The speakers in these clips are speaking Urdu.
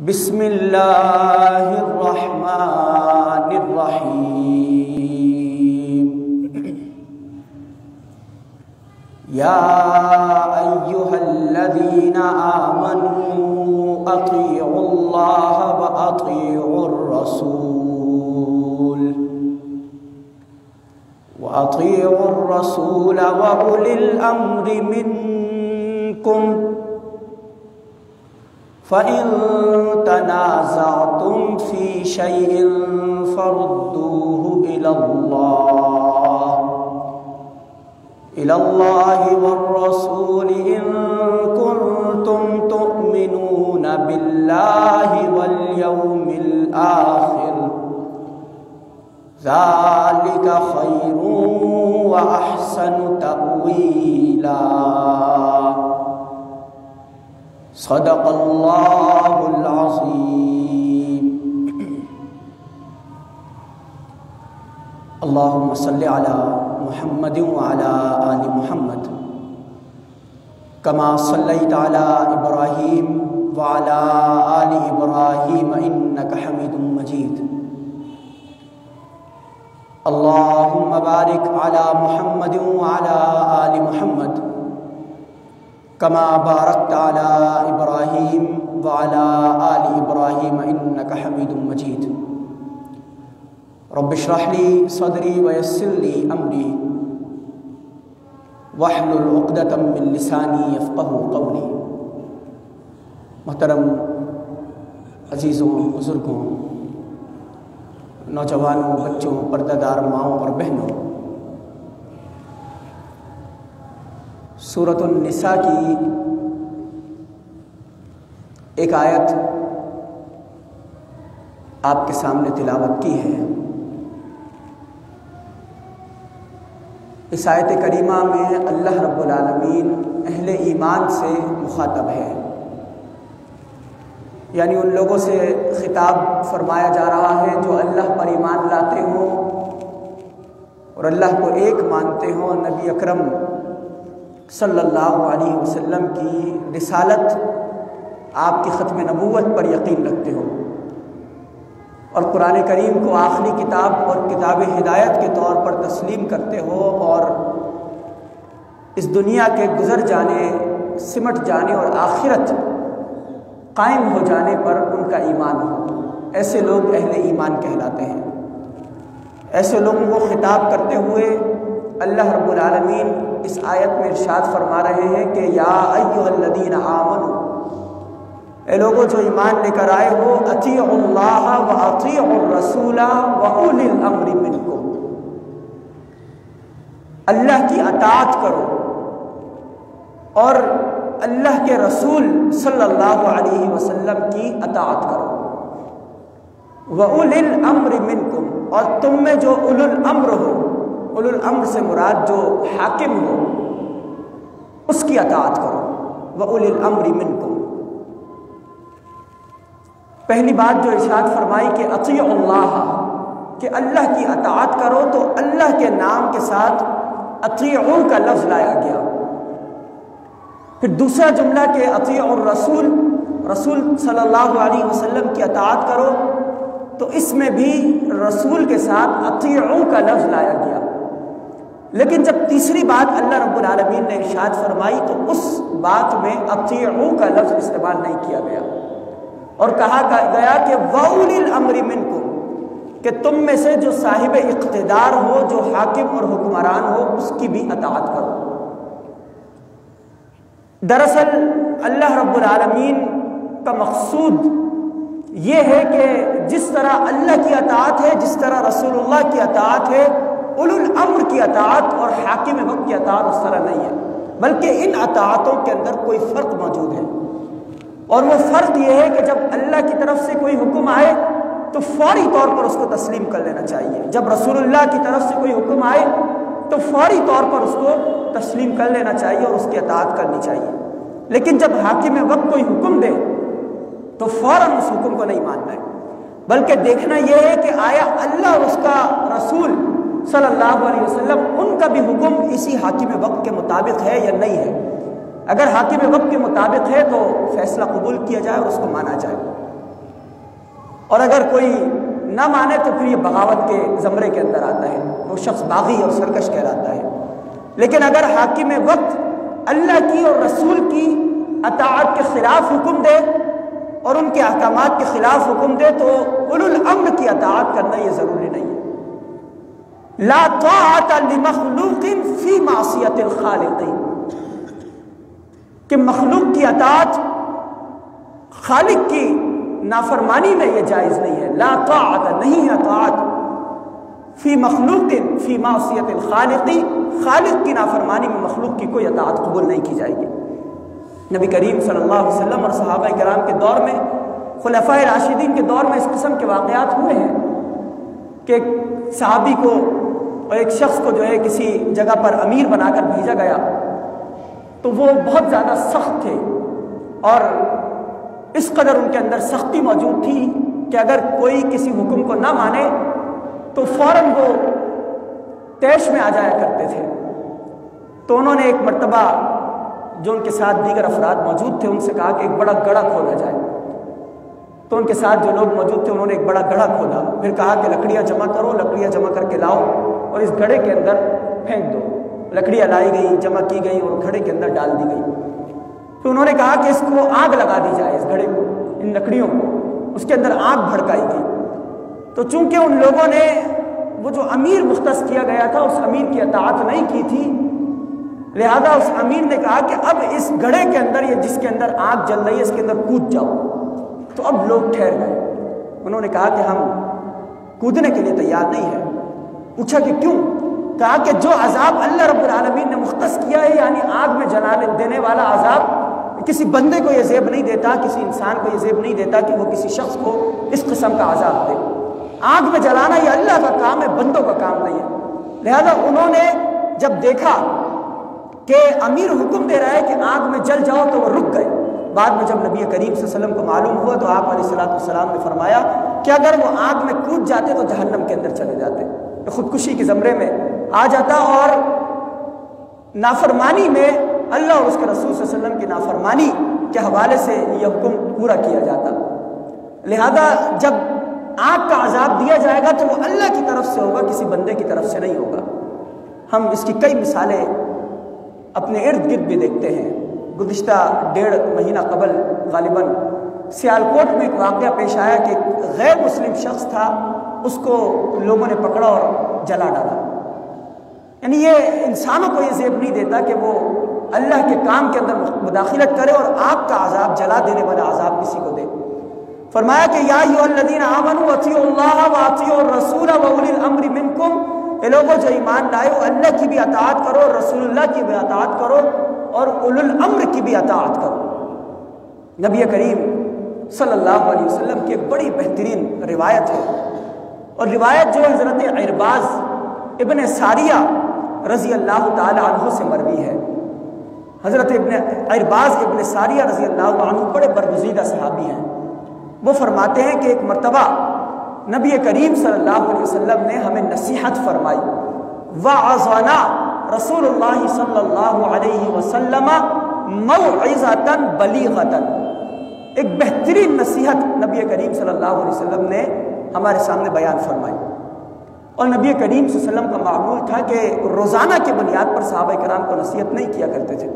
بسم اللہ الرحمن الرحیم یا ایہا الذین آمنوا اطیعوا اللہ واطیعوا الرسول وأولی الأمر منکم فَإِن تَنَازَعْتُمْ فِي شَيْءٍ فَرُدُّوهُ إِلَى اللَّهِ وَالرَّسُولِ إِن كُنتُمْ تُؤْمِنُونَ بِاللَّهِ وَالْيَوْمِ الْآخِرِ ذَلِكَ خَيْرٌ وَأَحْسَنُ تَأْوِيلًا صدق اللہ العظیم۔ اللہم صلی علی محمد وعلی آل محمد کما صلیت علی ابراہیم وعلی آل ابراہیم انک حمید مجید۔ اللہم بارک علی محمد وعلی آل محمد کما بارکت علی ابراہیم وعلی آل ابراہیم انک حمید مجید۔ رب اشرح لی صدری ویسر لی امری واحلل عقدۃ من لسانی یفقہوا قولی۔ محترم عزیزوں، بزرگوں، نوجوانوں، بچوں، پردہ دار ماؤں اور بہنوں، سورۃ النساء کی ایک آیت آپ کے سامنے تلاوت کی ہے۔ اس آیت کریمہ میں اللہ رب العالمین اہل ایمان سے مخاطب ہے، یعنی ان لوگوں سے خطاب فرمایا جا رہا ہے جو اللہ پر ایمان لاتے ہوں اور اللہ کو ایک مانتے ہوں، نبی اکرم صلی اللہ علیہ وسلم کی رسالت، آپ کی ختم نبوت پر یقین رکھتے ہو اور قرآن کریم کو آخری کتاب اور کتاب ہدایت کے طور پر تسلیم کرتے ہو اور اس دنیا کے گزر جانے، سمٹ جانے اور آخرت قائم ہو جانے پر ان کا ایمان ہو، ایسے لوگ اہل ایمان کہلاتے ہیں۔ ایسے لوگوں کو خطاب کرتے ہوئے اللہ رب العالمین اس آیت میں ارشاد فرما رہے ہیں کہ یا ایھا الذین آمنوا، اے لوگوں جو ایمان لے کر آئے ہو، اطیعوا اللہ واطیعوا الرسول واولی الامر منکم، اللہ کی اطاعت کرو اور اللہ کے رسول صلی اللہ علیہ وسلم کی اطاعت کرو، واولی الامر منکم، اور تم میں جو اولو الامر ہو، اولو الامر سے مراد جو حاکم ہو اس کی اطاعت کرو، وَأُولِي الْأَمْرِ مِنْكُمْ۔ پہلی بات جو ارشاد فرمائی کہ اطیعوا اللہ، کہ اللہ کی اطاعت کرو، تو اللہ کے نام کے ساتھ اطیعوا کا لفظ لایا گیا۔ پھر دوسرا جملہ کہ اطیعوا الرسول، رسول صلی اللہ علیہ وسلم کی اطاعت کرو، تو اس میں بھی رسول کے ساتھ اطیعوا کا لفظ لایا گیا۔ لیکن جب تیسری بات اللہ رب العالمین نے ارشاد فرمائی تو اس بات میں اطیعوا کا لفظ استعمال نہیں کیا گیا اور کہا گیا کہ وَأُولِي الْأَمْرِ مِنْكُمْ، کہ تم میں سے جو صاحب اقتدار ہو، جو حاکم اور حکمران ہو، اس کی بھی اطاعت کرو۔ دراصل اللہ رب العالمین کا مقصود یہ ہے کہ جس طرح اللہ کی اطاعت ہے، جس طرح رسول اللہ کی اطاعت ہے، اولو الامر کی اطاعت اور حاکم وقت کی اطاعت اس طرح نہیں ہے، بلکہ ان اطاعتوں کے اندر کوئی فرق موجود ہے، اور وہ فرق یہ ہے کہ جب اللہ کی طرف سے کوئی حکم آئے تو فوری طور پر اس کو تسلیم کر لینا چاہیے، جب رسول اللہ کی طرف سے کوئی حکم آئے تو فوری طور پر اس کو تسلیم کر لینا چاہیے اور اس کی اطاعت کرنی چاہیے۔ لیکن جب حاکم وقت کوئی حکم دے تو فوراً اس حکم کو نہیں ماننا ہے، بلکہ دیکھنا یہ ہے کہ آیا اللہ اور اس کا رسول صلی اللہ علیہ وسلم ان کا بھی حکم اسی حاکم وقت کے مطابق ہے یا نہیں ہے۔ اگر حاکم وقت کے مطابق ہے تو فیصلہ قبول کیا جائے اور اس کو مانا جائے، اور اگر کوئی نہ مانے تو پھر یہ بغاوت کے زمرے کے اندر آتا ہے، وہ شخص باغی اور سرکش کہلاتا ہے۔ لیکن اگر حاکم وقت اللہ کی اور رسول کی اطاعت کے خلاف حکم دے اور ان کے احکامات کے خلاف حکم دے تو اولو الامر کی اطاعت کرنا یہ ضروری نہیں ہے۔ لا طاعت لمخلوق فی معصیت الخالق، کہ مخلوق کی اطاعت خالق کی نافرمانی میں یہ جائز نہیں ہے۔ لا طاعت، نہیں ہے اطاعت، فی مخلوق فی معصیت الخالق، خالق کی نافرمانی میں مخلوق کی کوئی اطاعت قبول نہیں کی جائے گی۔ نبی کریم صلی اللہ علیہ وسلم اور صحابہ کرام کے دور میں، خلفائے راشدین کے دور میں اس قسم کے واقعات ہوئے ہیں کہ ایک صحابی کو اور ایک شخص کو جو ہے کسی جگہ پر امیر بنا کر بھیجا گیا، تو وہ بہت زیادہ سخت تھے اور اس قدر ان کے اندر سختی موجود تھی کہ اگر کوئی کسی حکم کو نہ مانے تو فوراً وہ طیش میں آ جایا کرتے تھے۔ تو انہوں نے ایک مرتبہ جو ان کے ساتھ دیگر افراد موجود تھے ان سے کہا کہ ایک بڑا گڑھا کھودا جائے۔ تو ان کے ساتھ جو لوگ موجود تھے انہوں نے ایک بڑا گڑھا کھودا، پھر کہا کہ لکڑیاں جمع کرو، لکڑیاں جمع کر کے لاؤ اور اس گڑھے کے اندر پھینک دو۔ لکڑیاں لائی گئی، جمع کی گئی اور گھڑے کے اندر ڈال دی گئی۔ پھر انہوں نے کہا کہ اس کو آگ لگا دی جائے، اس گھڑے کو، ان لکڑیوں کو، اس کے اندر آگ بھڑکائی گئی۔ تو چونکہ ان لوگوں نے وہ جو امیر مختص کیا گیا تھا اس امیر کی اطاعت نہیں کی تھی، لہذا اس امیر نے کہا کہ اب اس گھڑے کے اندر یہ جس کے اندر آگ جل رہی ہے اس کے اندر کود جاؤ۔ تو اب لوگ ٹھہر گئے، انہوں نے کہا کہ ہم کودنے کے لیے تیار نہیں ہیں۔ پوچھا کہ کیوں؟ کہا کہ جو عذاب اللہ رب العالمین نے مختص کیا ہے، یعنی آگ میں جلا دینے والا عذاب، کسی بندے کو یہ زیب نہیں دیتا، کسی انسان کو یہ زیب نہیں دیتا کہ وہ کسی شخص کو اس قسم کا عذاب دے۔ آگ میں جلانا یہ اللہ کا کام ہے، بندوں کا کام نہیں ہے۔ لہذا انہوں نے جب دیکھا کہ امیر حکم دے رہا ہے کہ آگ میں جل جاؤ تو وہ رک گئے۔ بعد میں جب نبی کریم صلی اللہ علیہ وسلم کو معلوم ہوا تو آپ علیہ السلام نے فرمایا کہ اگر وہ آگ میں کود جاتے تو جہنم کے اندر چلے جاتے، تو خودکشی کے زمرے میں آ جاتا اور نافرمانی میں اللہ اور اس کے رسول صلی اللہ علیہ وسلم کی نافرمانی کے حوالے سے یہ حکم پورا کیا جاتا۔ لہذا جب آگ کا عذاب دیا جائے گا تو وہ اللہ کی طرف سے ہوگا، کسی بندے کی طرف سے نہیں ہوگا۔ ہم اس کی کئی مثالیں اپنے ارد گرد بھی دیکھتے ہیں۔ گزشتہ 1.5 مہینہ قبل غالباً سیالکوٹ میں ایک واقعہ پیش آیا کہ ایک غیر مسلم شخص تھا، اس کو لوگوں نے پکڑا اور جلا ڈالا۔ یعنی یہ انسانوں کو یہ زیب نہیں دیتا کہ وہ اللہ کے کام کے اندر مداخلت کرے اور آگ کا عذاب، جلا دینے والا عذاب کسی کو دے۔ فرمایا کہ یا ایھا الذین آمنوا اطیعوا اللہ واطیعوا الرسول واولی الامر منکم، اے لوگوں جو ایمان لائے ہو اللہ کی بھی اطاعت کرو، رسول اللہ کی بھی اطاعت کرو اور اولو الامر کی بھی اطاعت کرو۔ نبی کریم صلی اللہ علیہ وسلم کی ایک بڑی بہترین روایت ہے، اور روایت جو حضرت عرباض ابن ساریہ رضی اللہ تعالی عنہ سے مروی ہے۔ حضرت عرباض ابن ساریہ رضی اللہ عنہ بڑے برگزیدہ صحابی ہیں۔ وہ فرماتے ہیں کہ ایک مرتبہ نبی کریم صلی اللہ علیہ وسلم نے ہمیں نصیحت فرمائی، وعظنا رسول اللہ صلی اللہ علیہ وسلم موعظۃ بلیغۃ، ایک بہترین نصیحت نبی کریم صلی اللہ علیہ وسلم نے ہمارے سامنے بیان فرمائی۔ اور نبی کریم صلی اللہ علیہ وسلم کا معمول تھا کہ روزانہ کی بنیاد پر صحابہ کرام کو نصیحت نہیں کیا کرتے تھے،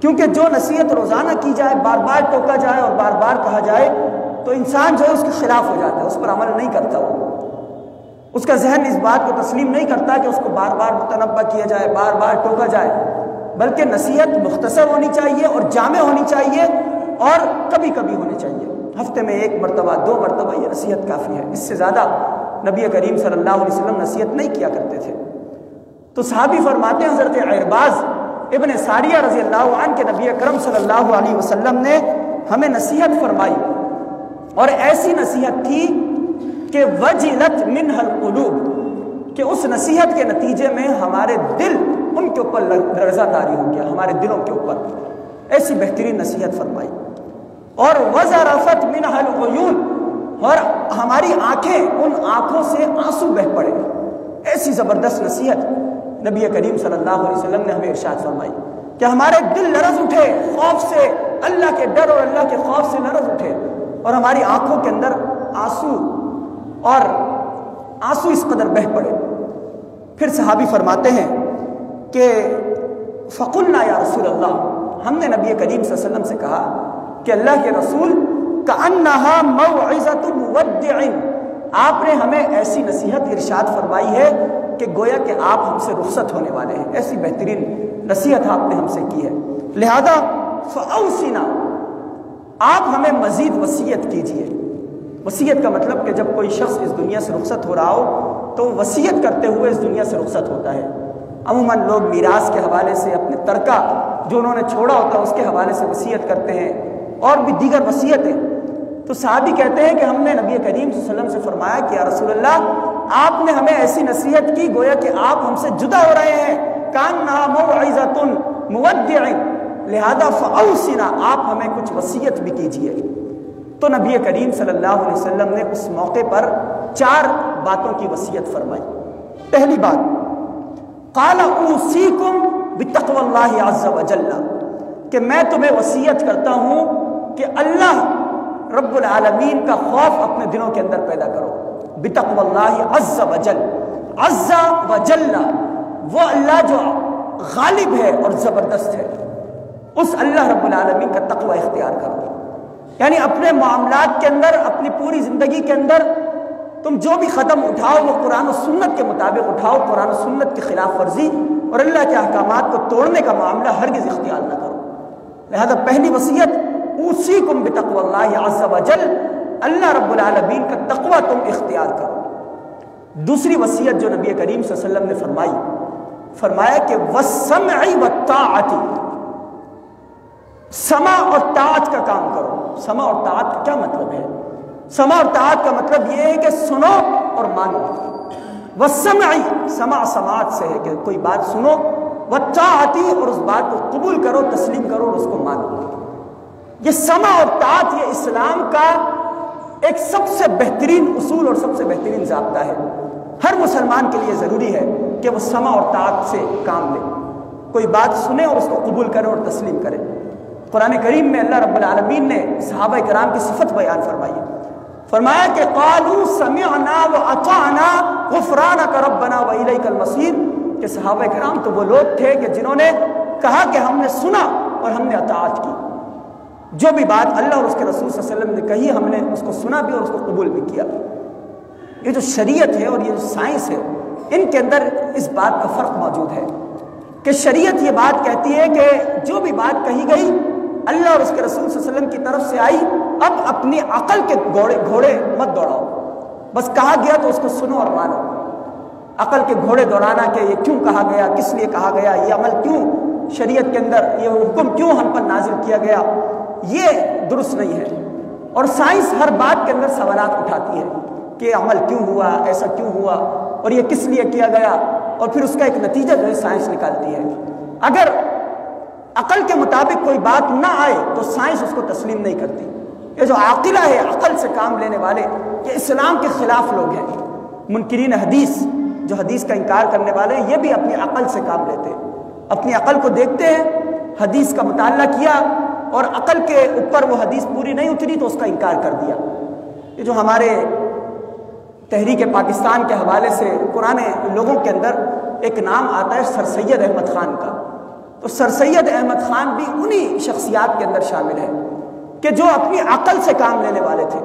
کیونکہ جو نصیحت روزانہ کی جائے، بار بار ٹوکا جائے اور بار بار کہا جائے تو انسان جو ہے اس کے خلاف ہو جاتا ہے، اس پر عمل نہیں کرتا، وہ اس کا ذہن اس بات کو تسلیم نہیں کرتا کہ اس کو بار بار متنبہ کیا جائے، بار بار ٹوکا جائے، بلکہ نصیحت مختصر ہونی چاہیے اور جامع ہونی چاہیے اور کبھی کبھی ہونی چاہیے۔ ہفتے میں 1 مرتبہ 2 مرتبہ یہ نصیحت کافی ہے، اس سے زیادہ نبی کریم صلی اللہ علیہ وسلم نصیحت نہیں کیا کرتے تھے۔ تو صحابی فرماتے ہیں حضرت عرباض ابن ساریہ رضی اللہ عنہ کے نبی اکرم صلی اللہ علیہ وسلم نے ہمیں نصیحت فرمائی، اور ایسی نصیحت تھی کہ وجلت منها القلوب، کہ اس نصیحت کے نتیجے میں ہمارے دل ان کے اوپر لرزہ طاری ہو گیا، ہمارے دلوں کے اوپر ایسی بہترین نصیحت فرمائی۔ اور وزرفت منها العیون، اور ہماری آنکھیں، ان آنکھوں سے آنسو بہہ پڑے، ایسی زبردست نصیحت نبی کریم صلی اللہ علیہ وسلم نے ہمیں ارشاد فرمائی کہ ہمارے دل لرز اٹھے خوف سے، اللہ کے ڈر اور اللہ کے خوف سے لرز اٹھے، اور ہماری آنکھوں کے اندر آنسو اس قدر بہہ پڑے۔ پھر صحابی فرماتے ہیں کہ فقلنا یا رسول اللہ، ہم نے نبی کریم صلی اللہ علیہ وسلم سے کہا کہ اللہ کے رسول کأنہا موعظۃ مودع، آپ نے ہمیں ایسی نصیحت ارشاد فرمائی ہے کہ گویا کہ آپ ہم سے رخصت ہونے والے ہیں، ایسی بہترین نصیحت آپ نے ہم سے کی ہے، لہذا فاوصنا، آپ ہمیں مزید وصیت کیجئے۔ وصیت کا مطلب کہ جب کوئی شخص اس دنیا سے رخصت ہو رہا ہو تو وصیت کرتے ہوئے اس دنیا سے رخصت ہوتا ہے۔ عموماً لوگ میراث کے حوالے سے، اپنے ترکہ جو انہوں نے چھوڑا ہوتا ہے اس کے حوالے سے وصیت کرتے ہیں، اور بھی دیگر وصیتیں۔ تو صحابی کہتے ہیں کہ ہم نے نبی کریم صلی اللہ علیہ وسلم سے فرمایا کہ یا رسول اللہ، آپ نے ہمیں ایسی نصیحت کی گویا کہ آپ ہم سے جدا ہو رہے ہیں، کانہا موعظۃ مودع، لہذا فاوصنا، آپ ہمیں کچھ وصیت بھی کیجیے۔ تو نبی کریم صلی اللہ علیہ وسلم نے اس موقع پر 4 باتوں کی وصیت فرمائی۔ پہلی بات، قال اوصیکم بتقوی اللہ عز وجل، کہ میں تمہیں وصیت کرتا ہوں کہ اللہ رب العالمین کا خوف اپنے دلوں کے اندر پیدا کرو۔ بتقوی اللہ عز وجل، عز وجل وہ اللہ جو غالب ہے اور زبردست ہے، اس اللہ رب العالمین کا تقوی اختیار کرو۔ یعنی اپنے معاملات کے اندر، اپنی پوری زندگی کے اندر تم جو بھی قدم اٹھاؤ وہ قرآن و سنت کے مطابق اٹھاؤ، قرآن و سنت کی خلاف ورزی اور اللہ کے احکامات کو توڑنے کا معاملہ ہرگز اختیار نہ کرو۔ لہذا پہلی وصیت، اوصیکم بتقوی اللہ عز وجل، اللہ رب العالمین کا تقوی تم اختیار کرو۔ دوسری وصیت جو نبی کریم صلی اللہ علیہ وسلم نے فرمایا کہ والسمع والطاعۃ، سمع اور طاعت کا کام کرو۔ سمع اور طاعت کا کیا مطلب ہے؟ سمع اور طاعت کا مطلب یہ ہے کہ سنو اور مانو۔ والسمع، سمع سماعت سے ہے کہ کوئی بات سنو، والطاعت، اور اس بات کو قبول کرو، تسلیم کرو اور اس کو مانو۔ یہ سمع اور طاعت یہ اسلام کا ایک سب سے بہترین اصول اور سب سے بہترین ضابطہ ہے۔ ہر مسلمان کے لیے ضروری ہے کہ وہ سمع اور طاعت سے کام لے، کوئی بات سنے اور اس کو قبول کرے اور تسلیم کرے۔ قرآن کریم میں اللہ رب العالمین نے صحابہ کرام کی صفت بیان فرمائی ہے، فرمایا کہ قالوا سمعنا واطعنا غفرانک ربنا والیک المصیر، کہ صحابہ کرام تو وہ لوگ تھے کہ جنہوں نے کہا کہ ہم نے سنا اور ہم نے اطاعت کی، جو بھی بات اللہ اور اس کے رسول صلی اللہ علیہ وسلم نے کہی ہم نے اس کو سنا بھی اور اس کو قبول بھی کیا۔ یہ جو شریعت ہے اور یہ جو سائنس ہے، ان کے اندر اس بات کا فرق موجود ہے کہ شریعت یہ بات کہتی ہے کہ جو بھی بات کہی گئی اللہ اور اس کے رسول صلی اللہ علیہ وسلم کی طرف سے آئی، اب اپنی عقل کے گھوڑے مت دوڑاؤ، بس کہا گیا تو اس کو سنو اور مانو۔ عقل کے گھوڑے دوڑانا کہ یہ کیوں کہا گیا، کس لیے کہا گیا، یہ عمل کیوں شریعت کے اندر، یہ حکم کیوں ہم پر نازل کیا گیا، یہ درست نہیں ہے۔ اور سائنس ہر بات کے اندر سوالات اٹھاتی ہے کہ عمل کیوں ہوا، ایسا کیوں ہوا، اور یہ کس لیے کیا گیا، اور پھر اس کا ایک نتیجہ جو ہے سائنس نکالتی ہے۔ اگر عقل کے مطابق کوئی بات نہ آئے تو سائنس اس کو تسلیم نہیں کرتی۔ یہ جو عاقلہ ہے، عقل سے کام لینے والے، یہ اسلام کے خلاف لوگ ہیں۔ منکرین حدیث، جو حدیث کا انکار کرنے والے ہیں، یہ بھی اپنی عقل سے کام لیتے ہیں، اپنی عقل کو دیکھتے ہیں، حدیث کا مطالعہ کیا اور عقل کے اوپر وہ حدیث پوری نہیں اتری تو اس کا انکار کر دیا۔ یہ جو ہمارے تحریک پاکستان کے حوالے سے پرانے لوگوں کے اندر ایک نام آتا ہے سر سید احمد خان کا، تو سر سید احمد خان بھی انہی شخصیات کے اندر شامل ہے کہ جو اپنی عقل سے کام لینے والے تھے۔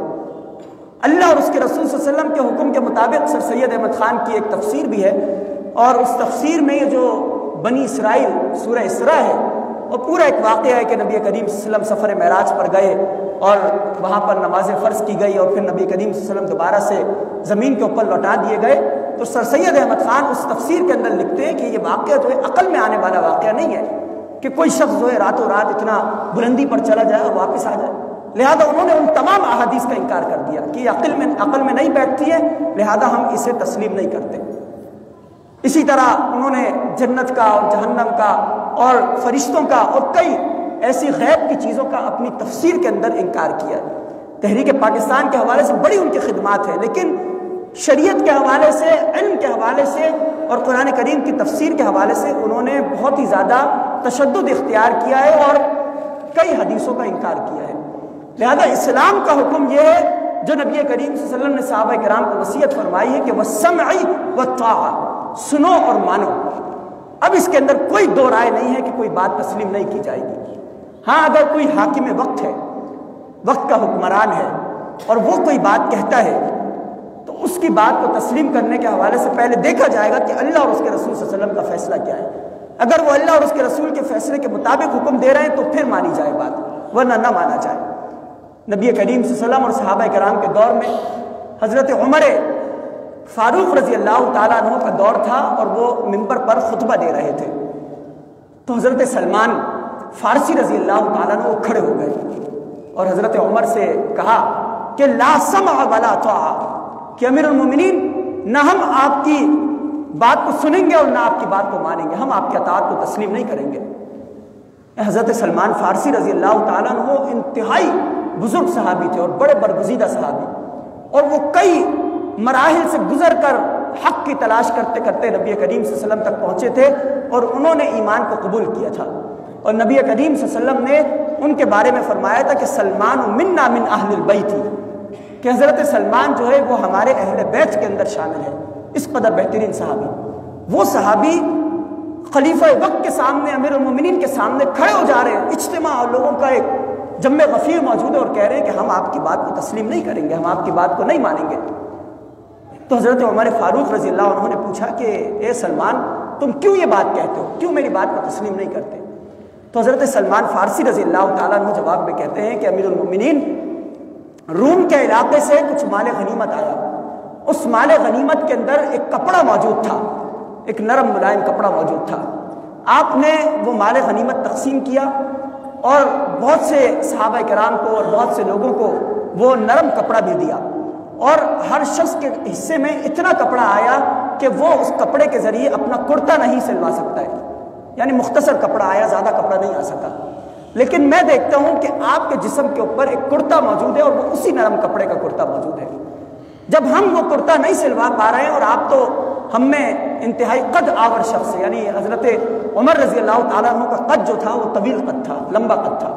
اللہ اور اس کے رسول صلی اللہ علیہ وسلم کے حکم کے مطابق سر سید احمد خان کی ایک تفسیر بھی ہے، اور اس تفسیر میں یہ جو بنی اسرائیل سورہ اسراء ہے، اور پورا ایک واقعہ ہے کہ نبی کریم صلی اللہ علیہ وسلم سفر معراج پر گئے اور وہاں پر نماز فرض کی گئی، اور پھر نبی کریم صلی اللہ علیہ وسلم دوبارہ سے زمین کے اوپر لوٹا دیے گئے۔ تو سر سید احمد خان اس تفسیر کے اندر لکھتے ہیں کہ یہ واقعہ جو ہے عقل میں آنے والا واقعہ نہیں ہے کہ کوئی شخص جو ہے راتوں رات اتنا بلندی پر چلا جائے اور واپس آ جائے، لہذا انہوں نے ان تمام احادیث کا انکار کر دیا کہ یہ عقل میں نہیں بیٹھتی ہے، لہذا ہم اسے تسلیم نہیں کرتے۔ اسی طرح انہوں نے جنت کا اور جہنم کا اور فرشتوں کا اور کئی ایسی غیب کی چیزوں کا اپنی تفسیر کے اندر انکار کیا۔ تحریک پاکستان کے حوالے سے بڑی ان کی خدمات ہے، لیکن شریعت کے حوالے سے، علم کے حوالے سے اور قرآن کریم کی تفسیر کے حوالے سے انہوں نے بہت ہی زیادہ تشدد اختیار کیا ہے اور کئی حدیثوں کا انکار کیا ہے۔ لہذا اسلام کا حکم یہ ہے جو نبی کریم صلی اللہ علیہ وسلم نے صحابہ کرام کو وصیت فرمائی ہے کہ وَالسَّمْعِ وَالطَّاعَةِ، سنو اور مانو۔ اب اس کے اندر کوئی دو رائے نہیں ہے کہ کوئی بات تسلیم نہیں کی جائے گی۔ ہاں اگر کوئی حاکم وقت ہے، وقت کا حکمران ہے، اور وہ کوئی بات کہتا ہے تو اس کی بات کو تسلیم کرنے کے حوالے سے پہلے دیکھا جائے گا کہ اللہ اور اس کے رسول صلی اللہ علیہ وسلم کا فیصلہ کیا ہے۔ اگر وہ اللہ اور اس کے رسول کے فیصلے کے مطابق حکم دے رہے ہیں تو پھر مانی جائے بات، ورنہ نہ مانا جائے۔ نبی کریم صلی اللہ علیہ وسلم اور صحابہ کرام کے دور میں حضرت عمر فاروق رضی اللہ تعالیٰ عنہ کا دور تھا اور وہ منبر پر خطبہ دے رہے تھے، تو حضرت سلمان فارسی رضی اللہ تعالیٰ عنہ وہ کھڑے ہو گئے اور حضرت عمر سے کہا کہ لا سمع ولا طاعہ، کہ امیر المومنین نہ ہم آپ کی بات کو سنیں گے اور نہ آپ کی بات کو مانیں گے، ہم آپ کی اطاعت کو تسلیم نہیں کریں گے۔ حضرت سلمان فارسی رضی اللہ تعالیٰ عنہ انتہائی بزرگ صحابی تھے اور بڑے برگزیدہ صحابی، اور وہ کئی مراحل سے گزر کر حق کی تلاش کرتے کرتے نبی کریم صلی اللہ علیہ وسلم تک پہنچے تھے اور انہوں نے ایمان کو قبول کیا تھا، اور نبی کریم صلی اللہ علیہ وسلم نے ان کے بارے میں فرمایا تھا کہ سلمان منا من اہل البیت، کہ حضرت سلمان جو ہے وہ ہمارے اہل بیت کے اندر شامل ہے۔ اس قدر بہترین صحابی، وہ صحابی خلیفہ وقت کے سامنے، امیر المومنین کے سامنے کھڑے ہو جا رہے ہیں، اجتماع اور لوگوں کا ایک جمع غفیر موجود ہے، اور کہہ رہے ہیں کہ ہم آپ کی بات کو تسلیم نہیں کریں گے، ہم آپ کی بات کو نہیں مانیں گے۔ تو حضرت عمر فاروق رضی اللہ عنہ نے پوچھا کہ اے سلمان، تم کیوں یہ بات کہتے ہو، کیوں میری بات کو تسلیم نہیں کرتے؟ تو حضرت سلمان فارسی رضی اللہ تعالیٰ عنہ جواب میں کہتے ہیں کہ امیر المومنین، روم کے علاقے سے کچھ مال غنیمت آیا، اس مال غنیمت کے اندر ایک کپڑا موجود تھا، ایک نرم ملائم کپڑا موجود تھا، آپ نے وہ مال غنیمت تقسیم کیا اور بہت سے صحابہ کرام کو اور بہت سے لوگوں کو وہ نرم کپڑا بھی دیا، اور ہر شخص کے حصے میں اتنا کپڑا آیا کہ وہ اس کپڑے کے ذریعے اپنا کرتا نہیں سلوا سکتا ہے، یعنی مختصر کپڑا آیا، زیادہ کپڑا نہیں آ سکا۔ لیکن میں دیکھتا ہوں کہ آپ کے جسم کے اوپر ایک کرتا موجود ہے اور وہ اسی نرم کپڑے کا کرتا موجود ہے۔ جب ہم وہ کرتا نہیں سلوا پا رہے ہیں اور آپ تو ہم میں انتہائی قد آور شخص، یعنی حضرت عمر رضی اللہ تعالیٰ عنہ کا قد جو تھا وہ طویل قد تھا، لمبا قد تھا،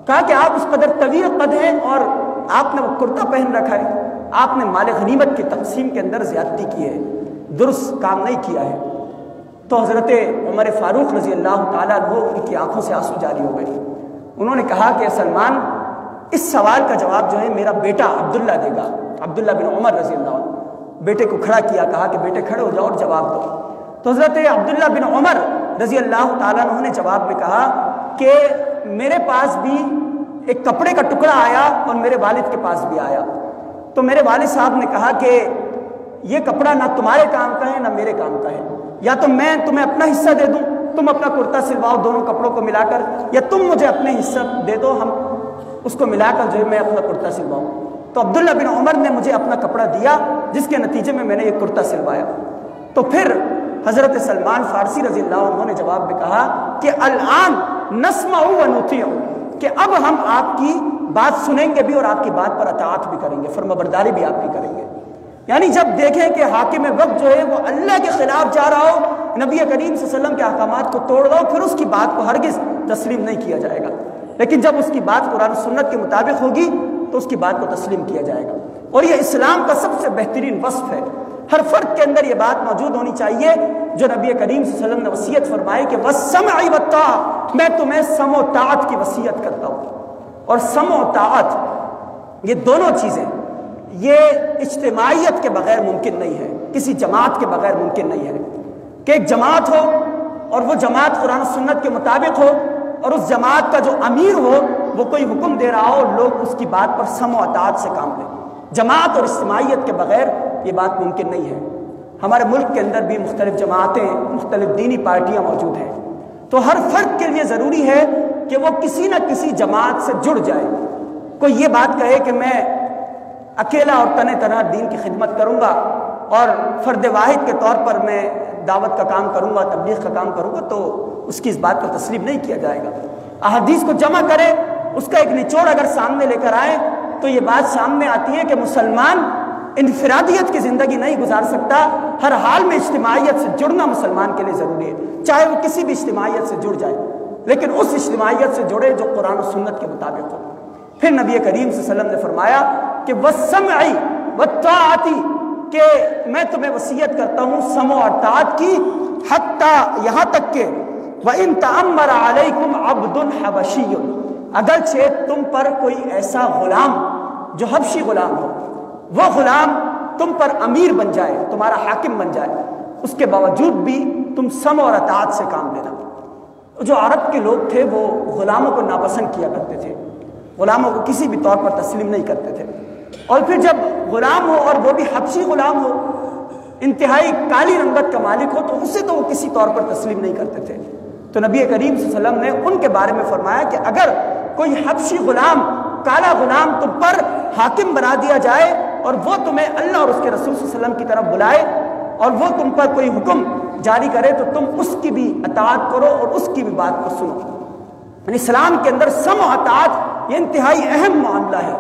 کہا کہ آپ اس قدر طویل قد ہیں اور آپ نے وہ کرتا پہن رکھا ہے، آپ نے مال غنیمت کی تقسیم کے اندر زیادتی کی ہے، درست کام نہیں کیا ہے۔ تو حضرت عمر فاروق رضی اللہ تعالیٰ عنہ ان کی آنکھوں سے آنسو جاری ہو گئے۔ انہوں نے کہا کہ سلمان، اس سوال کا جواب جو ہے میرا بیٹا عبداللہ دے گا، عبداللہ بن عمر رضی اللہ عنہ۔ بیٹے کو کھڑا کیا، کہا کہ بیٹے کھڑے ہو جاؤ اور جواب دو۔ تو حضرت عبداللہ بن عمر رضی اللہ تعالیٰ عنہ نے جواب میں کہا کہ میرے پاس بھی ایک کپڑے کا ٹکڑا آیا اور میرے والد کے پاس بھی آیا، تو میرے والد صاحب نے کہا کہ یہ کپڑا نہ تمہارے کام کا ہے نہ میرے کام کا ہے، یا تو میں تمہیں اپنا حصہ دے دوں، تم اپنا کرتا سلواؤ دونوں کپڑوں کو ملا کر، یا تم مجھے اپنے حصہ دے دو، ہم اس کو ملا کر جو ہے میں اپنا کرتا سلواؤں۔ تو عبداللہ بن عمر نے مجھے اپنا کپڑا دیا، جس کے نتیجے میں نے یہ کرتا سلوایا۔ تو پھر حضرت سلمان فارسی رضی اللہ عنہ نے جواب میں کہا کہ الآن نسمع و نطیع، کہ اب ہم آپ کی بات سنیں گے بھی اور آپ کی بات پر اطاعت بھی کریں گے، فرمانبرداری بھی آپ کی کریں گے۔ یعنی جب دیکھیں کہ حاکم وقت جو ہے وہ اللہ کے خلاف جا رہا ہو، نبی کریم صلی اللہ علیہ وسلم کے احکامات کو توڑ رہا ہو، پھر اس کی بات کو ہرگز تسلیم نہیں کیا جائے گا، لیکن جب اس کی بات قرآن و سنت کے مطابق ہوگی تو اس کی بات کو تسلیم کیا جائے گا۔ اور یہ اسلام کا سب سے بہترین وصف ہے، ہر فرد کے اندر یہ بات موجود ہونی چاہیے جو نبی کریم صلی اللہ علیہ وسلم نے وصیت فرمائی کہ وَالسَّمْعِ وَالطَّاعَةِ، میں تمہیں سمع و طاعت کی وصیت کرتا ہوں۔ اور سمع و طاعت یہ دونوں چیزیں یہ اجتماعیت کے بغیر ممکن نہیں ہے، کسی جماعت کے بغیر ممکن نہیں ہے کہ ایک جماعت ہو اور وہ جماعت قرآن و سنت کے مطابق ہو، اور اس جماعت کا جو امیر ہو وہ کوئی حکم دے رہا ہو، لوگ اس کی بات پر سمع و اطاعت سے کام لیں۔ جماعت اور اجتماعیت کے بغیر یہ بات ممکن نہیں ہے۔ ہمارے ملک کے اندر بھی مختلف جماعتیں، مختلف دینی پارٹیاں موجود ہیں، تو ہر فرد کے لیے ضروری ہے کہ وہ کسی نہ کسی جماعت سے جڑ جائے۔ کوئی یہ بات کہے کہ میں اکیلا اور تنہا تنہا دین کی خدمت کروں گا اور فرد واحد کے طور پر میں دعوت کا کام کروں گا، تبلیغ کا کام کروں گا، تو اس کی اس بات کو تسلیم نہیں کیا جائے گا۔ احادیث کو جمع کرے، اس کا ایک نچوڑ اگر سامنے لے کر آئے تو یہ بات سامنے آتی ہے کہ مسلمان انفرادیت کی زندگی نہیں گزار سکتا، ہر حال میں اجتماعیت سے جڑنا مسلمان کے لیے ضروری ہے، چاہے وہ کسی بھی اجتماعیت سے جڑ جائے، لیکن اس اجتماعیت سے جڑے جو قرآن و سنت کے مطابق ہو۔ پھر نبی کریم صلی اللہ علیہ وسلم نے فرمایا کہ وَالسَّمْعِ وَالطَّاعَةِ، کہ میں تمہیں وصیت کرتا ہوں سمع اور طاعت کی، حتیٰ یہاں تک کہ وَإِن تَأَمَّرَ عَلَيْكُمْ عَبْدٌ حَبَشِيٌّ، اگرچہ تم پر کوئی ایسا غلام جو حبشی غلام ہو، وہ غلام تم پر امیر بن جائے، تمہارا حاکم بن جائے، اس کے باوجود بھی تم سمع اور اطاعت سے کام لینا۔ جو عرب کے لوگ تھے وہ غلاموں کو ناپسند کیا کرتے تھے، غلاموں کو کسی بھی طور پر تسلیم نہیں کرتے تھے، اور پھر جب غلام ہو اور وہ بھی حبشی غلام ہو، انتہائی کالی رنگت کا مالک ہو، تو اسے تو وہ کسی طور پر تسلیم نہیں کرتے تھے۔ تو نبی کریم صلی اللہ علیہ وسلم نے ان کے بارے میں فرمایا کہ اگر کوئی حبشی غلام، کالا غلام تم پر حاکم بنا دیا جائے اور وہ تمہیں اللہ اور اس کے رسول صلی اللہ علیہ وسلم کی طرف بلائے اور وہ تم پر کوئی حکم جاری کرے تو تم اس کی بھی اطاعت کرو اور اس کی بھی بات کو سنو۔ یعنی اسلام کے اندر سمع و اطاعت یہ انتہائی اہم معاملہ ہے،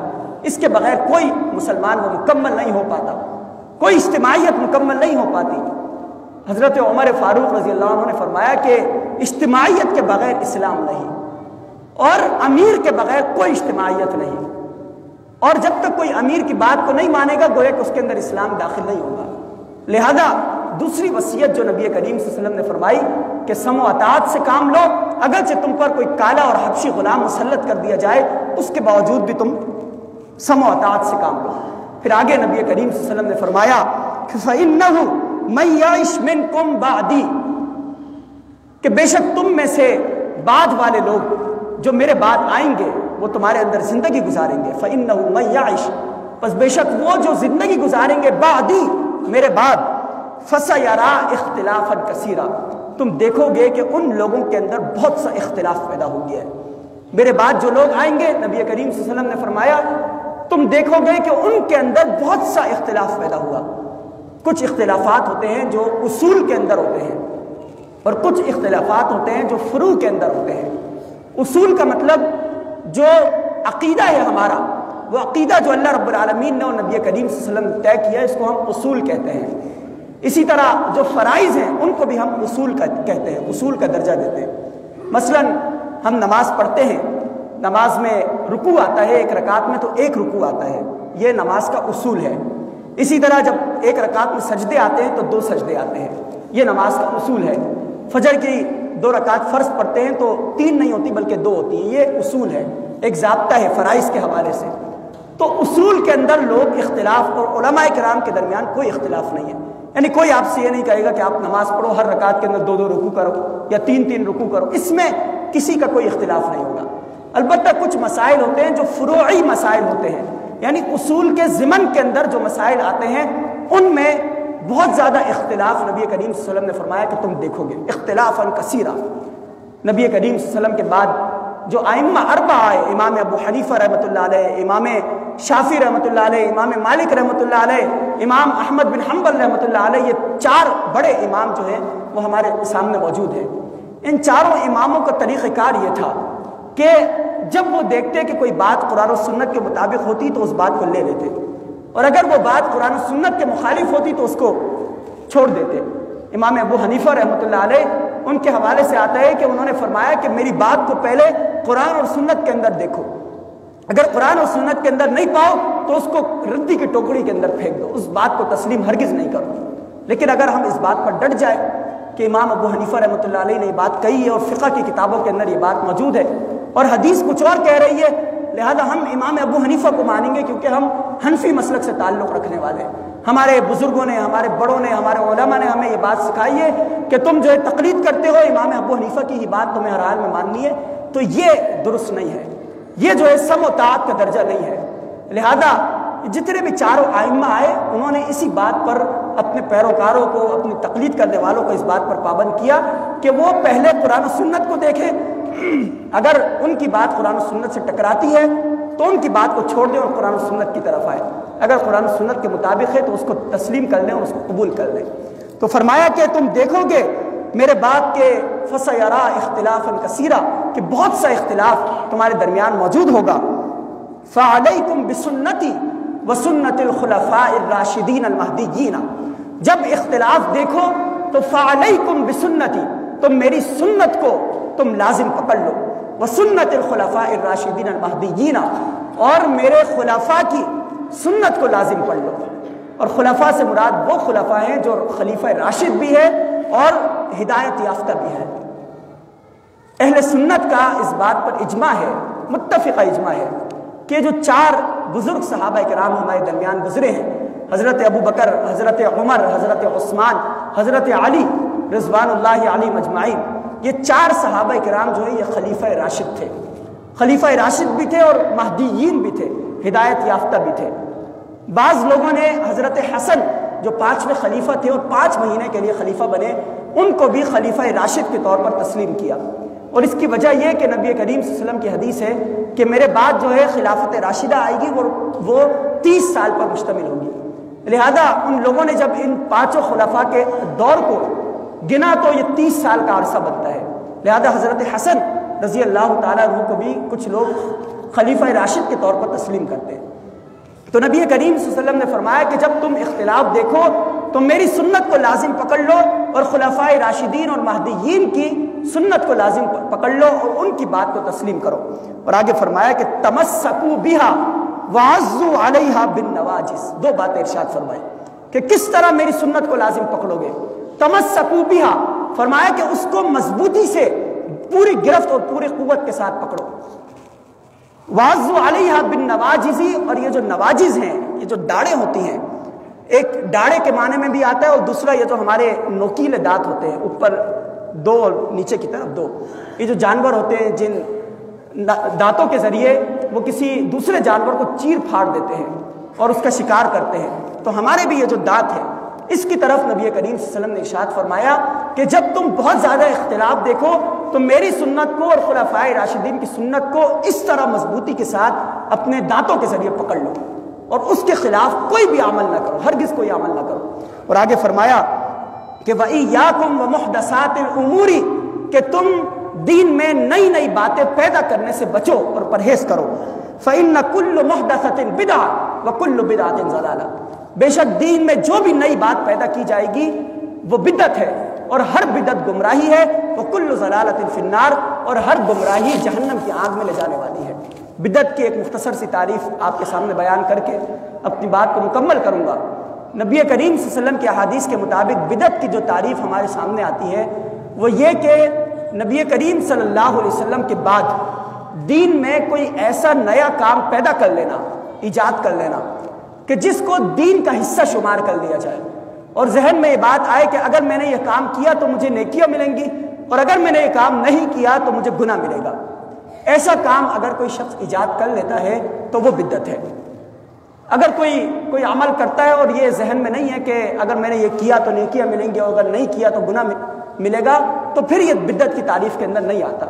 اس کے بغیر کوئی مسلمان وہ مکمل نہیں ہو پاتا، کوئی اجتماعیت مکمل نہیں ہو پاتی۔ حضرت عمر فاروق رضی اللہ عنہ نے فرمایا کہ اجتماعیت کے بغیر اسلام نہیں، اور امیر کے بغیر کوئی اجتماعیت نہیں، اور جب تک کوئی امیر کی بات کو نہیں مانے گا گویا کہ اس کے اندر اسلام داخل نہیں ہوگا۔ لہذا دوسری وصیت جو نبی کریم صلی اللہ علیہ وسلم نے فرمائی کہ سمع و اطاعت سے کام لو، اگرچہ تم پر کوئی کالا اور حبشی غلام مسلط کر دیا جائے اس کے باوجود بھی تم سمع و اطاعت سے کام لو۔ پھر آگے نبی کریم صلی اللہ علیہ وسلم نے فرمایا کہ فَإِنَّهُ مَن يَعِشْ مِنْكُمْ بَعْدِي، کہ بے شک تم میں سے بعد والے لوگ جو میرے بعد آئیں گے وہ تمہارے اندر زندگی گزاریں گے۔ فَإِنَّهُ مَن يَعِشْ، پس بے شک وہ جو زندگی گزاریں گے بعدی، میرے بعد، فَسَيَرَىٰ اخْتِلَافًا كَثِيرًا، تم دیکھو گے کہ ان لوگوں کے اندر بہت سا اختلاف پیدا ہو گیا ہے۔ میرے بعد جو لوگ آئیں گے، نبی کریم صلی اللہ علیہ وسلم نے فرمایا تم دیکھو گے کہ ان کے اندر بہت سا اختلاف پیدا ہوا۔ کچھ اختلافات ہوتے ہیں جو اصول کے اندر ہوتے ہیں، اور کچھ اختلافات ہوتے ہیں جو فروع کے اندر ہوتے ہیں۔ اصول کا مطلب جو عقیدہ ہے ہمارا، وہ عقیدہ جو اللہ رب العالمین نے اور نبی کریم صلی اللہ علیہ وسلم نے طے کیا ہے، اس کو ہم اصول کہتے ہیں۔ اسی طرح جو فرائض ہیں ان کو بھی ہم اصول کہتے ہیں، اصول کا درجہ دیتے ہیں۔ مثلا ہم نماز پڑھتے ہیں، نماز میں رکوع آتا ہے ایک رکعت میں تو ایک رکوع آتا ہے، یہ نماز کا اصول ہے۔ اسی طرح جب ایک رکعت میں سجدے آتے ہیں تو 2 سجدے آتے ہیں، یہ نماز کا اصول ہے۔ فجر کی 2 رکعت فرض پڑھتے ہیں تو 3 نہیں ہوتی بلکہ 2 ہوتی ہیں، یہ اصول ہے، ایک ضابطہ ہے فرائض کے حوالے سے۔ تو اصول کے اندر لوگ اختلاف، اور علماء کرام کے درمیان کوئی اختلاف نہیں ہے۔ یعنی کوئی آپ سے یہ نہیں کہے گا کہ آپ نماز پڑھو ہر رکعت کے اندر 2 رکوع کرو یا 3 رکوع کرو، اس میں کسی کا کوئی اختلاف نہیں ہوگا۔ البتہ کچھ مسائل ہوتے ہیں جو فروعی مسائل ہوتے ہیں، یعنی اصول کے ضمن کے اندر جو مسائل آتے ہیں ان میں بہت زیادہ اختلاف نبی کریم صلی اللہ علیہ وسلم نے فرمایا کہ تم دیکھو گے اختلافاً کثیرا۔ نبی کریم صلی اللہ علیہ وسلم کے بعد جو ائمہ 4 آئے، امام ابو حنیفہ رحمۃ اللہ علیہ، امام شافعی رحمۃ اللہ علیہ، امام مالک رحمۃ اللہ علیہ، امام احمد بن حنبل رحمۃ اللہ علیہ، یہ 4 بڑے امام جو ہیں وہ ہمارے سامنے موجود ہیں۔ ان 4 اماموں کا طریقہ کار یہ تھا کہ جب وہ دیکھتے کہ کوئی بات قرآن و سنت کے مطابق ہوتی تو اس بات کو لے لیتے، اور اگر وہ بات قرآن و سنت کے مخالف ہوتی تو اس کو چھوڑ دیتے۔ امام ابو حنیفہ رحمۃ اللہ علیہ، ان کے حوالے سے آتا ہے کہ انہوں نے فرمایا کہ میری بات کو پہلے قرآن اور سنت کے اندر دیکھو، اگر قرآن اور سنت کے اندر نہیں پاؤ تو اس کو ردی کی ٹوکری کے اندر پھینک دو، اس بات کو تسلیم ہرگز نہیں کرو۔ لیکن اگر ہم اس بات پر ڈٹ جائیں کہ امام ابو حنیفہ رحمۃ اللہ علیہ نے یہ بات کہی ہے اور فقہ کی کتابوں کے اندر یہ بات موجود ہے اور حدیث کچھ اور کہہ رہی ہے، لہذا ہم امام ابو حنیفہ کو مانیں گے کیونکہ ہم حنفی مسلک سے تعلق رکھنے والے ہیں، ہمارے بزرگوں نے، ہمارے بڑوں نے، ہمارے علماء نے ہمیں یہ بات سکھائی ہے کہ تم جو ہے تقلید کرتے ہو امام ابو حنیفہ کی ہی بات تمہیں ہر حال میں ماننی ہے، تو یہ درست نہیں ہے، یہ جو ہے سمع و طاعت کا درجہ نہیں ہے۔ لہذا جتنے بھی 4 ائمہ آئے انہوں نے اسی بات پر اپنے پیروکاروں کو، اپنی تقلید کرنے والوں کو اس بات پر پابند کیا کہ وہ پہلے قرآن و سنت کو دیکھیں، اگر ان کی بات قرآن و سنت سے ٹکراتی ہے تو ان کی بات کو چھوڑ دیں اور قرآن و سنت کی طرف آئے، اگر قرآن و سنت کے مطابق ہے تو اس کو تسلیم کر لیں اور اس کو قبول کر لیں۔ تو فرمایا کہ تم دیکھو گے میرے بعد کے فَسَيَرَىٰ اخْتِلَافًا كَثِيرًا، کہ بہت سا اختلاف تمہارے درمیان موجود ہوگا۔ فَعَلَيْكُمْ بِسُنَّتِي وَسُنَّتِ الْخُلَفَاءِ الرَّاشِدِينَ الْمَهْدِيِّينَ، جب اختلاف دیکھو تو فَعَلَيْكُمْ بِسُنَّتِي، تم میری سنت کو تم لازم پکڑ لو، وَسُنَّتِ الْخُلَفَاءِ الرَّاشِدِينَ الْمَهْدِيِّينَ، اور میرے خلفاء کی سنت کو لازم پڑھ لو۔ اور خلفاء سے مراد وہ خلفاء ہیں جو خلیفہ راشد بھی ہے اور ہدایت یافتہ بھی ہے۔ اہل سنت کا اس بات پر اجماع ہے، متفقہ اجماع ہے کہ جو 4 بزرگ صحابہ کرام ہمارے درمیان گزرے ہیں، حضرت ابو بکر، حضرت عمر، حضرت عثمان، حضرت علی رضوان اللہ علیہم اجمعین، یہ 4 صحابہ کرام جو ہیں یہ خلیفہ راشد تھے، خلیفہ راشد بھی تھے اور مہدیین بھی تھے، ہدایت یافتہ بھی تھے۔ بعض لوگوں نے حضرت حسن جو 5ویں خلیفہ تھے اور 5 مہینے کے لیے خلیفہ بنے، ان کو بھی خلیفہ راشد کے طور پر تسلیم کیا، اور اس کی وجہ یہ کہ نبی کریم صلی اللہ علیہ وسلم کی حدیث ہے کہ میرے بعد جو ہے خلافت راشدہ آئے گی وہ 30 سال پر مشتمل ہوگی۔ لہذا ان لوگوں نے جب ان 5 خلفاء کے دور کو گنا تو یہ 30 سال کا عرصہ بنتا ہے۔ لہذا حضرت حسن رضی اللہ تعالیٰ عنہ کو بھی کچھ لوگ خلیفہ راشد کے طور پر تسلیم کرتے ہیں۔ تو نبی کریم صلی اللہ علیہ وسلم نے فرمایا کہ جب تم اختلاف دیکھو تو میری سنت کو لازم پکڑ لو اور خلفاء راشدین اور مہدیین کی سنت کو لازم پکڑ لو اور ان کی بات کو تسلیم کرو۔ اور آگے فرمایا کہ تمسکوا بہا وعضوا علیہا بالنواجذ، 2 باتیں ارشاد فرمائے کہ کس طرح میری سنت کو لازم پکڑو گے۔ تمسکوا بہا فرمایا کہ اس کو مضبوطی سے پوری گرفت اور پوری قوت کے ساتھ پکڑو۔ وعضوا علیہا بالنواجذ، اور یہ جو نواجذ ہیں یہ جو ڈاڑیں ہوتی ہیں، ایک ڈاڑے کے معنی میں بھی آتا ہے اور دوسرا یہ جو ہمارے نوکیلے دانت ہوتے ہیں، اوپر 2 اور نیچے کی طرف 2، یہ جو جانور ہوتے ہیں جن دانتوں کے ذریعے وہ کسی دوسرے جانور کو چیر پھاڑ دیتے ہیں اور اس کا شکار کرتے ہیں، تو ہمارے بھی یہ جو دانت ہے اس کی طرف نبی کریم صلی اللہ علیہ وسلم نے ارشاد فرمایا کہ جب تم بہت زیادہ اختلاف دیکھو تو میری سنت کو اور خلفاء راشدین کی سنت کو اس طرح مضبوطی کے ساتھ اپنے دانتوں کے ذریعے پکڑ لو اور اس کے خلاف کوئی بھی عمل نہ کرو، ہرگز کوئی عمل نہ کرو۔ اور آگے فرمایا کہ وَإِيَّاكُمْ وَمُحْدَثَاتِ الْأُمُورِ، کہ تم دین میں نئی نئی باتیں پیدا کرنے سے بچو اور پرہیز کرو۔ فَإِنَّ كُلُّ مُحْدَثَةٍ بِدْعَةٍ وَكُلُّ بِدْعَةٍ ضَلَالَةٍ، بے شک دین میں جو بھی نئی بات پیدا کی جائے گی وہ بدعت ہے اور ہر بدعت گمراہی ہے، وَكُلُّ ضَلَالَةٍ فِي النَّارِ، اور ہر گمراہی جہنم کی آگ میں لے جانے والی ہے۔ بدعت کی ایک مختصر سی تعریف آپ کے سامنے بیان کر کے اپنی بات کو مکمل کروں گا۔ نبی کریم صلی اللہ علیہ وسلم کی احادیث کے مطابق بدعت کی جو تعریف ہمارے سامنے آتی ہے وہ یہ کہ نبی کریم صلی اللہ علیہ وسلم کے بعد دین میں کوئی ایسا نیا کام پیدا کر لینا، ایجاد کر لینا کہ جس کو دین کا حصہ شمار کر لیا جائے اور ذہن میں یہ بات آئے کہ اگر میں نے یہ کام کیا تو مجھے نیکیاں ملیں گی اور اگر میں نے یہ کام نہیں کیا تو مجھے گناہ ملے گا۔ ایسا کام اگر کوئی شخص ایجاد کر لیتا ہے تو وہ بدعت ہے۔ اگر کوئی عمل کرتا ہے اور یہ ذہن میں نہیں ہے کہ اگر میں نے یہ کیا تو نیکیاں ملیں گی اور اگر نہیں کیا تو گناہ ملے گا، تو پھر یہ بدعت کی تعریف کے اندر نہیں آتا۔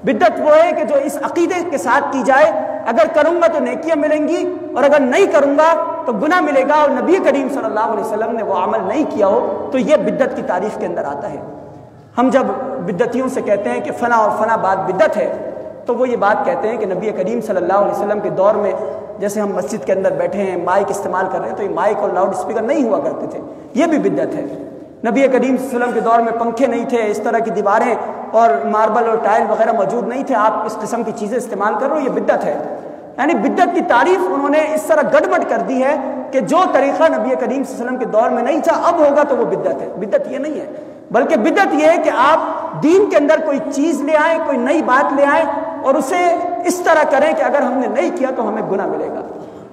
بدعت وہ ہے کہ جو اس عقیدے کے ساتھ کی جائے اگر کروں گا تو نیکیاں ملیں گی اور اگر نہیں کروں گا تو گناہ ملے گا، اور نبی کریم صلی اللہ علیہ وسلم نے وہ عمل نہیں کیا ہو تو یہ بدعت کی تعریف کے اندر آتا ہے۔ ہم جب بدعتیوں سے کہتے ہیں کہ فلاں اور فلاں بات بدعت ہے تو وہ یہ بات کہتے ہیں کہ نبی کریم صلی اللہ علیہ وسلم کے دور میں جیسے ہم مسجد کے اندر بیٹھے ہیں مائک استعمال کر رہے ہیں تو یہ مائک اور لاؤڈ اسپیکر نہیں ہوا کرتے تھے، یہ بھی بدعت ہے۔ نبی کریم صلی اللہ علیہ وسلم کے دور میں پنکھے نہیں تھے، اس طرح کی دیواریں اور ماربل اور ٹائل وغیرہ موجود نہیں تھے، آپ اس قسم کی چیزیں استعمال کر رہے ہو، یہ بدعت ہے۔ یعنی بدعت کی تعریف انہوں نے اس طرح گڑبڑ کر دی ہے کہ جو طریقہ نبی کریم صلی اللہ علیہ وسلم کے دور میں نہیں تھا اب ہوگا تو وہ بدعت ہے۔ بدعت یہ نہیں ہے، بلکہ بدعت یہ ہے کہ آپ دین کے اندر کوئی چیز لے آئیں، کوئی نئی بات لے آئیں اور اسے اس طرح کریں کہ اگر ہم نے نہیں کیا تو ہمیں گناہ ملے گا۔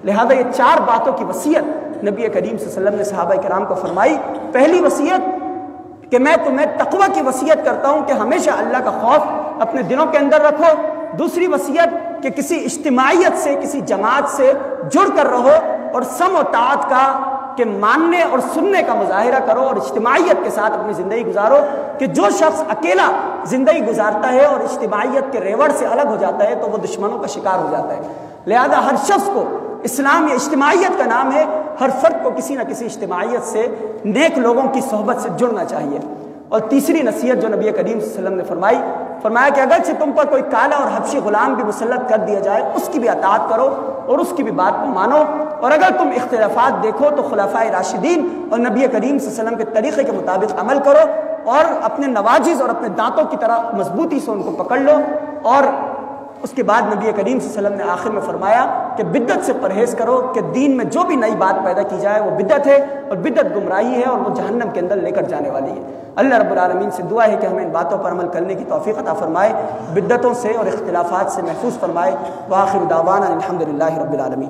لہذا یہ 4 باتوں کی وصیت نبی کریم صلی اللہ علیہ وسلم نے صحابہ کرام کو فرمائی۔ پہلی وصیت کہ میں تمہیں تقوی کی وصیت کرتا ہوں کہ ہمیشہ اللہ کا خوف اپنے دلوں کے اندر رکھو۔ دوسری وصیت کہ کسی اجتماعیت سے، کسی جماعت سے جڑ کر رہو اور سمع و طاعت کا کہ ماننے اور سننے کا مظاہرہ کرو اور اجتماعیت کے ساتھ اپنی زندگی گزارو، کہ جو شخص اکیلا زندگی گزارتا ہے اور اجتماعیت کے ریوڑ سے الگ ہو جاتا ہے تو وہ دشمنوں کا شکار ہو جاتا ہے۔ لہذا ہر شخص کو، اسلام یہ اجتماعیت کا نام ہے، ہر فرد کو کسی نہ کسی اجتماعیت سے، نیک لوگوں کی صحبت سے جڑنا چاہیے۔ اور تیسری نصیحت جو نبی کریم صلی اللہ علیہ وسلم نے فرمایا کہ اگرچہ تم پر کوئی کالا اور حبشی غلام بھی مسلط کر دیا جائے اس کی بھی اطاعت کرو اور اس کی بھی بات کو مانو، اور اگر تم اختلافات دیکھو تو خلفائے راشدین اور نبی کریم صلی اللہ علیہ وسلم کے طریقے کے مطابق عمل کرو اور اپنے نواجذ اور اپنے دانتوں کی طرح مضبوطی سے ان کو پکڑ لو اور اس کے بعد نبی کریم صلی اللہ علیہ وسلم نے آخر میں فرمایا کہ بدعت سے پرہیز کرو کہ دین میں جو بھی نئی بات پیدا کی جائے وہ بدعت ہے اور بدعت گمراہی ہے اور وہ جہنم کے اندر لے کر جانے والی ہے۔ اللہ رب العالمین سے دعا ہے کہ ہمیں ان باتوں پر عمل کرنے کی توفیق عطا فرمائے، بدعتوں سے اور اختلافات سے محفوظ فرمائے۔ وآخر دعوانا الحمدللہ رب العالمین۔